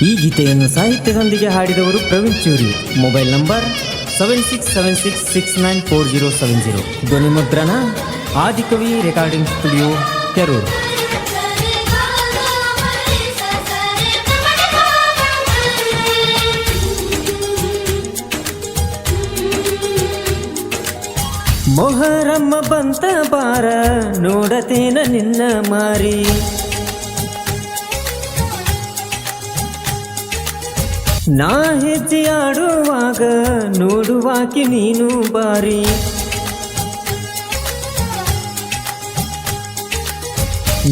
ಈ ಗೀತೆಯನ್ನು ಸಾಹಿತ್ಯದೊಂದಿಗೆ ಹಾಡಿದವರು ಪ್ರವೀಣ್ ಚೂರಿ. Mobile number 7676694070. ಧ್ವನಿ ಮುದ್ರಣ ಆದಿಕವಿ ರೆಕಾರ್ಡಿಂಗ್ ಸ್ಟುಡಿಯೋ, ಕೆರೂರು. ಮೊಹರಮ್ಮ ಬಂತ ಬಾರ, ನೋಡತೇನ ನಿನ್ನ ಮಾರಿ. ನಾ ಹೆಜ್ಜೆ ಆಡುವಾಗ ನೋಡುವಾಕಿ ನೀನು ಬಾರಿ.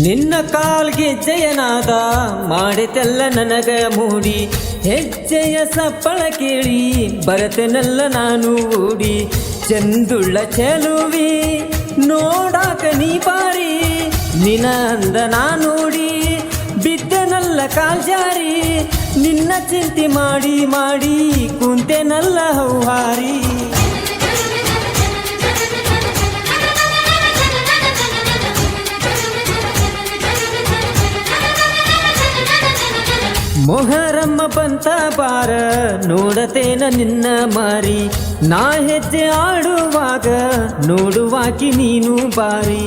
ನಿನ್ನ ಕಾಲ್ಗೆ ಜಯನಾದ ಮಾಡಿತೆಲ್ಲ ನನಗ ಮೂಡಿ. ಹೆಜ್ಜೆಯ ಸಪ್ಪಳ ಕೇಳಿ ಬರತೆನಲ್ಲ ನಾನು ಓಡಿ. ಚಂದುಳ್ಳ ಚೆಲುವಿ ನೋಡಾಕ ನೀ ಬಾರಿ. ನಿನ ಅಂದ ನಾ ನೋಡಿ ಬಿದ್ದೆನಲ್ಲ ಕಾಲ್ಜಾರಿ. ನಿನ್ನ ಚಿಂತೆ ಮಾಡಿ ಮಾಡಿ ಕುಂತೆನಲ್ಲ ಹೌಹಾರಿ. ಮೊಹರಮ್ಮ ಬಂತ ಬಾರ, ನೋಡತೇನ ನಿನ್ನ ಮಾರಿ. ನಾ ಹೆಜ್ಜೆ ಆಡುವಾಗ ನೋಡುವಾಕಿ ನೀನು ಬಾರಿ.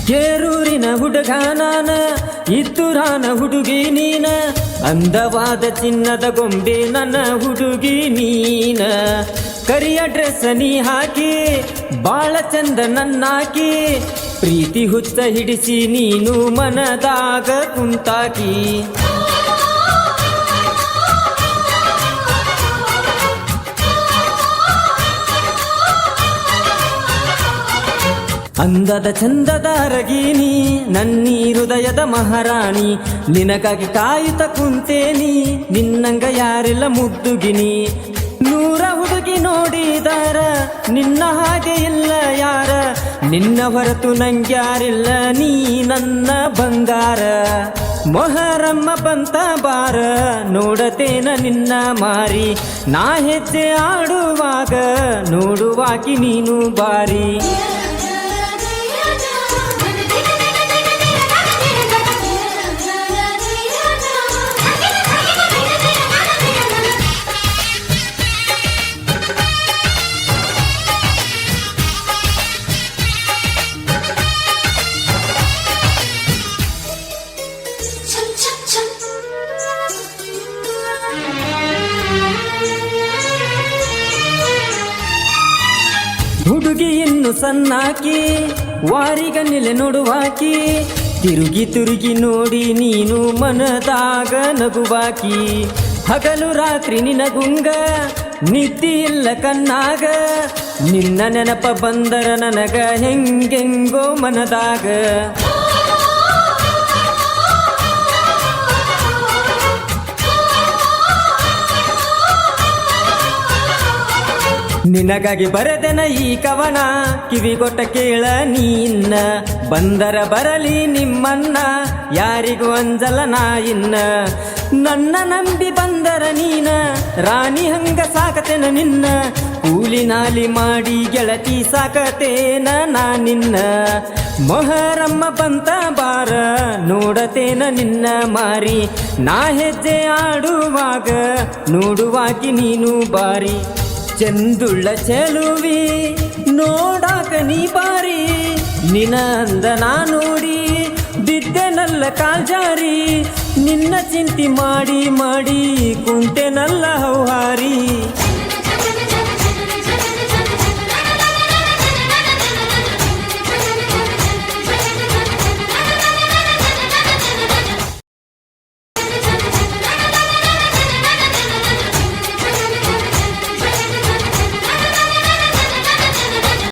ಕೇರೂರಿನ ಹುಡುಗ ನಾನ, ಇತ್ತೂರಾನ ಹುಡುಗಿ ನೀನ. ಅಂದವಾದ ಚಿನ್ನದ ಗೊಂಬೆ ನನ್ನ ಹುಡುಗಿ ನೀನ. ಕರಿಯ ಡ್ರೆಸ್ ನೀ ಹಾಕಿ ಬಾಳ ಚಂದ ನನ್ನಾಕಿ. ಪ್ರೀತಿ ಹುಚ್ಚ ಹಿಡಿಸಿ ನೀನು ಮನದಾಗ ಕುಂತಾಕಿ. ಅಂದದ ಚಂದದ ಅರಗೀನಿ, ನನ್ನೀ ಹೃದಯದ ಮಹಾರಾಣಿ. ನಿನಗಾಗಿ ಕಾಯುತ್ತ ಕುಂತೇನಿ, ನಿನ್ನಂಗ ಯಾರೆಲ್ಲ ಮುದ್ದುಗಿನಿ. 100 ಹುಡುಗಿ ನೋಡಿದಾರ, ನಿನ್ನ ಹಾಗೆ ಇಲ್ಲ ಯಾರ. ನಿನ್ನ ಹೊರತು ನಂಗ್ಯಾರಿಲ್ಲ, ನೀ ನನ್ನ ಬಂಗಾರ. ಮೊಹರಮ್ಮ ಬಂತ ಬಾರ, ನೋಡತೇನ ನಿನ್ನ ಮಾರಿ. ನಾ ಹೆಜ್ಜೆ ಆಡುವಾಗ ನೋಡುವಾಕಿ ನೀನು ಬಾರಿ. ಹುಡುಗಿ ಇನ್ನು ಸಣ್ಣಾಕಿ, ವಾರಿಗನ್ನೆಲೆ ನೋಡುವಾಕಿ. ತಿರುಗಿ ತಿರುಗಿ ನೋಡಿ ನೀನು ಮನದಾಗ ನಗುವಾಕಿ. ಹಗಲು ರಾತ್ರಿ ನಿನಗುಂಗ ನಿದ್ದಿ ಇಲ್ಲ ಕಣ್ಣಾಗ. ನಿನ್ನ ನೆನಪ ಬಂದರ ನನಗ ಹೆಂಗೆಂಗೋ ಮನದಾಗ. ನಿನಗಾಗಿ ಬರೆದೆನ ಈ ಕವನ, ಕಿವಿಗೊಟ್ಟ ಕೇಳ ನೀನ್ನ. ಬಂದರ ಬರಲಿ ನಿಮ್ಮನ್ನ, ಯಾರಿಗೂ ಅಂಜಲ ನಾ ಇನ್ನ. ನನ್ನ ನಂಬಿ ಬಂದರ ನೀನ, ರಾಣಿ ಹಂಗ ಸಾಕತೇನ ನಿನ್ನ. ಕೂಲಿ ನಾಲಿ ಮಾಡಿ ಗೆಳತಿ ಸಾಕತೇನ ನಾ ನಿನ್ನ. ಮೊಹರಮ್ಮ ಬಂತ ಬಾರ, ನೋಡತೇನ ನಿನ್ನ ಮಾರಿ. ನಾ ಹೆಜ್ಜೆ ಆಡುವಾಗ ನೋಡುವಾಕಿ ನೀನು ಬಾರಿ. ಚಂದುಳ್ಳ ಚೆಲುವಿ ನೋಡಾಕ ನೀ ಬಾರಿ. ನಿನ ಅಂದ ನಾ ನೋಡಿ ಬಿದ್ದೆನಲ್ಲ ಕಾಲ್ಜಾರಿ. ನಿನ್ನ ಚಿಂತೆ ಮಾಡಿ ಮಾಡಿ ಕುಂತೆನಲ್ಲ ಹೌಹಾರಿ.